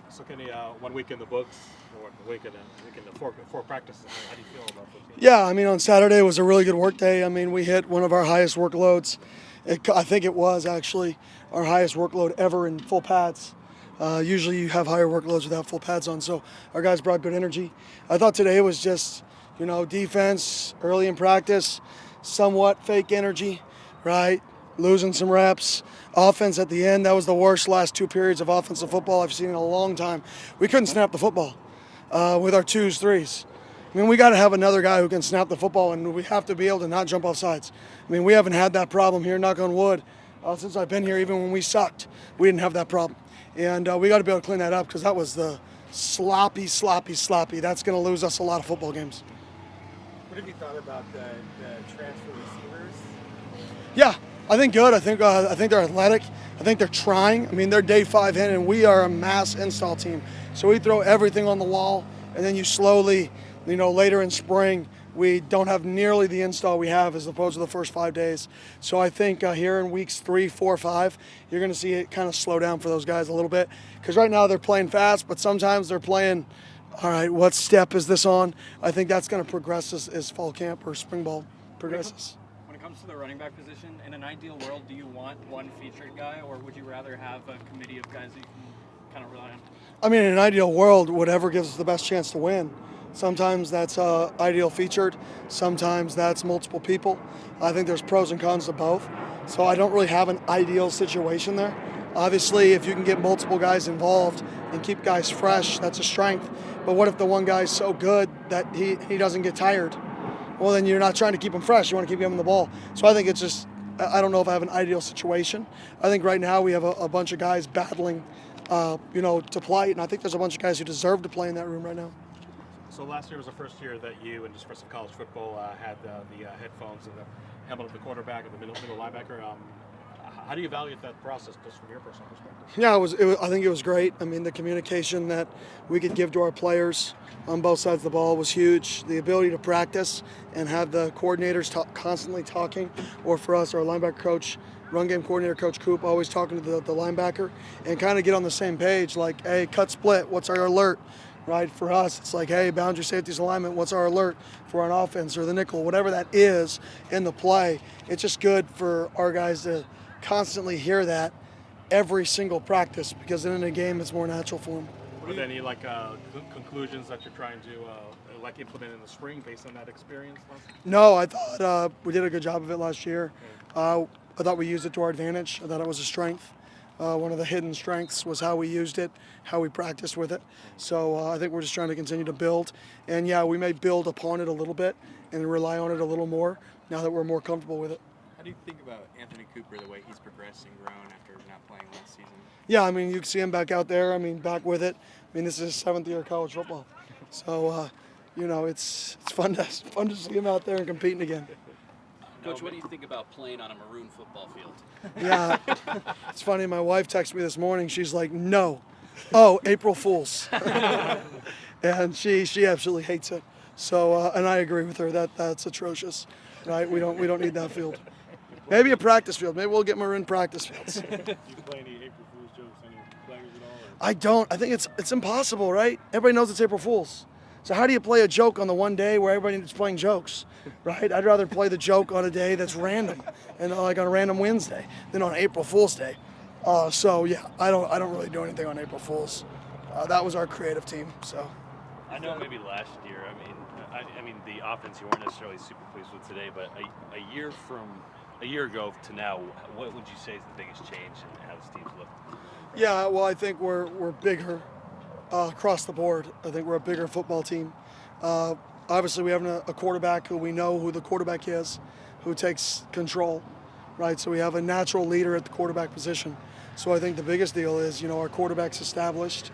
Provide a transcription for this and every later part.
So Kenny, 1 week in the books, or the week in the four practices. How do you feel about those? Yeah, I mean, on Saturday was a really good work day. I mean, we hit one of our highest workloads. I think it was actually our highest workload ever in full pads. Usually you have higher workloads without full pads on, so our guys brought good energy. I thought today was just, defense early in practice, somewhat fake energy, right? Losing some reps. Offense at the end, that was the worst last 2 periods of offensive football I've seen in a long time. We couldn't snap the football with our 2s, 3s. I mean, we got to have another guy who can snap the football, and we have to be able to not jump off sides. I mean, we haven't had that problem here, knock on wood, since I've been here. Even when we sucked, we didn't have that problem. And we got to be able to clean that up because that was the sloppy. That's going to lose us a lot of football games. What have you thought about the transfer receivers? Yeah, I think good. I think they're athletic. I think they're trying. I mean, they're day 5 in, and we are a mass install team. So we throw everything on the wall, and then you slowly, later in spring, we don't have nearly the install we have as opposed to the first 5 days. So I think here in weeks 3, 4, 5, you're going to see it kind of slow down for those guys a little bit. Because right now they're playing fast, but sometimes they're playing, all right, what step is this on? I think that's going to progress as fall camp or spring ball progresses. When it comes to the running back position, in an ideal world, do you want one featured guy, or would you rather have a committee of guys that you can kind of rely on? I mean, in an ideal world, whatever gives us the best chance to win. Sometimes that's ideal featured. Sometimes that's multiple people. I think there's pros and cons to both. So I don't really have an ideal situation there. Obviously, if you can get multiple guys involved and keep guys fresh, that's a strength. But what if the one guy's so good that he doesn't get tired? Well, then you're not trying to keep him fresh. You want to keep him the ball. So I think it's just, I don't know if I have an ideal situation. I think right now we have a bunch of guys battling, to play. And I think there's a bunch of guys who deserve to play in that room right now. So last year was the first year that you, in just for some college football, had the headphones and the helmet of the quarterback and the middle linebacker. How do you evaluate that process, just from your personal perspective? Yeah, I think it was great. I mean, the communication that we could give to our players on both sides of the ball was huge. The ability to practice and have the coordinators constantly talking, or for us, our linebacker coach, run game coordinator, Coach Coop, always talking to the linebacker and kind of get on the same page, like, hey, cut split, what's our alert? Right, for us, it's like, hey, boundary safeties alignment, what's our alert for an offense or the nickel, whatever that is in the play. It's just good for our guys to constantly hear that every single practice, because then in a game it's more natural for them. Are there any conclusions that you're trying to implement in the spring based on that experience? No, I thought we did a good job of it last year. I thought we used it to our advantage. I thought it was a strength. One of the hidden strengths was how we used it, how we practiced with it. So I think we're just trying to continue to build. And yeah, we may build upon it a little bit and rely on it a little more now that we're more comfortable with it. How do you think about Anthonie Cooper, the way he's progressed and grown after not playing last season? Yeah, I mean, you can see him back out there. I mean, back with it. I mean, this is his 7th year of college football. So, it's fun to see him out there and competing again. Coach, what do you think about playing on a maroon football field? Yeah, it's funny. My wife texted me this morning. She's like, no. Oh, April Fools. And she absolutely hates it. So, and I agree with her. That's atrocious, right? We don't need that field. Maybe a practice field. Maybe we'll get maroon practice fields. Do you play any April Fool's jokes, any flaggers at all? I don't. I think it's impossible, right? Everybody knows it's April Fool's. So how do you play a joke on the one day where everybody is playing jokes, right? I'd rather play the joke on a day that's random, and like on a random Wednesday, than on April Fool's Day. So yeah, I don't really do anything on April Fool's. That was our creative team. So. I know maybe last year. I mean the offense you weren't necessarily super pleased with today, but a year ago to now, what would you say is the biggest change in how this team's look? Yeah, well, I think we're bigger across the board. I think we're a bigger football team. Obviously, we have a quarterback who we know who the quarterback is, who takes control, right? So we have a natural leader at the quarterback position. So I think the biggest deal is, our quarterback's established,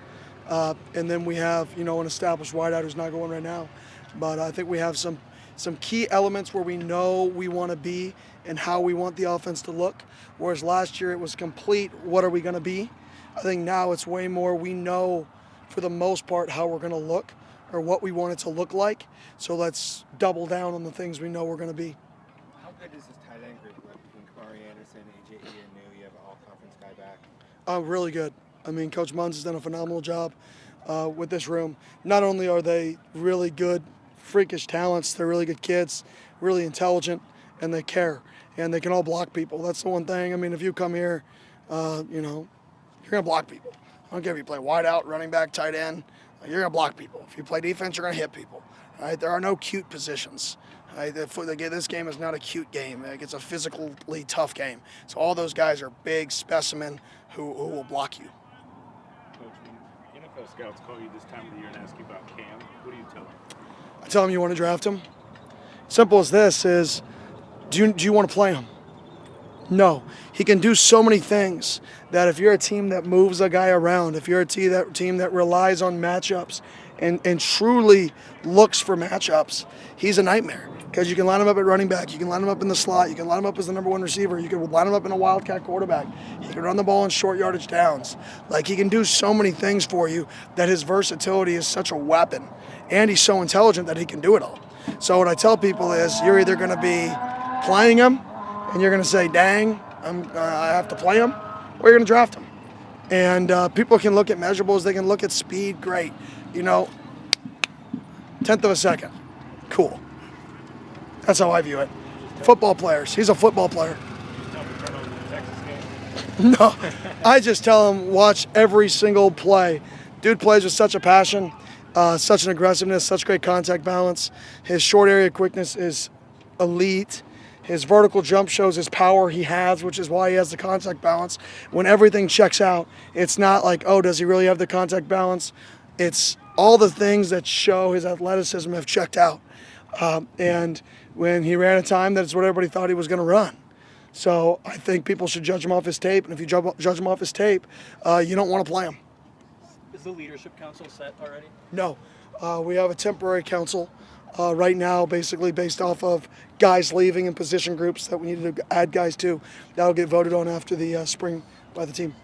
and then we have, an established wideout who's not going right now. But I think we have some key elements where we know we want to be and how we want the offense to look. Whereas last year it was complete, what are we going to be? I think now it's way more, we know for the most part how we're going to look or what we want it to look like. So let's double down on the things we know we're going to be. How good is this tight end group between Kamari Anderson, AJ and New? You have an all-conference guy back. Really good. I mean, Coach Munz has done a phenomenal job with this room. Not only are they really good, freakish talents, they're really good kids, really intelligent, and they care. And they can all block people. That's the one thing. I mean, if you come here, you know, you're going to block people. I don't care if you play wide out, running back, tight end. You're going to block people. If you play defense, you're going to hit people. Right? There are no cute positions. Right? This game is not a cute game. Like, it's a physically tough game. So all those guys are big specimen who will block you. Coach, when NFL scouts call you this time of the year and ask you about Cam, what do you tell them? I tell them you want to draft him. Simple as this is, do you want to play him? No. He can do so many things that if you're a team that moves a guy around, if you're a team that relies on matchups and truly looks for matchups, he's a nightmare. Because you can line him up at running back, you can line him up in the slot, you can line him up as the number one receiver, you can line him up in a wildcat quarterback, he can run the ball in short yardage downs. Like, he can do so many things for you that his versatility is such a weapon. And he's so intelligent that he can do it all. So what I tell people is, you're either going to be playing him and you're going to say, dang, I have to play him, or you're going to draft him. And people can look at measurables, they can look at speed, great. You know, 1/10 of a second, cool. That's how I view it. Football players, he's a football player. No, I just tell him, watch every single play. Dude plays with such a passion, such an aggressiveness, such great contact balance. His short area quickness is elite. His vertical jump shows his power he has, which is why he has the contact balance. When everything checks out, it's not like, oh, does he really have the contact balance? It's all the things that show his athleticism have checked out. And when he ran a time, that's what everybody thought he was going to run. So I think people should judge him off his tape. And if you judge him off his tape, you don't want to play him. Is the leadership council set already? No. We have a temporary council right now, basically based off of guys leaving and position groups that we need to add guys to. That'll get voted on after the spring by the team.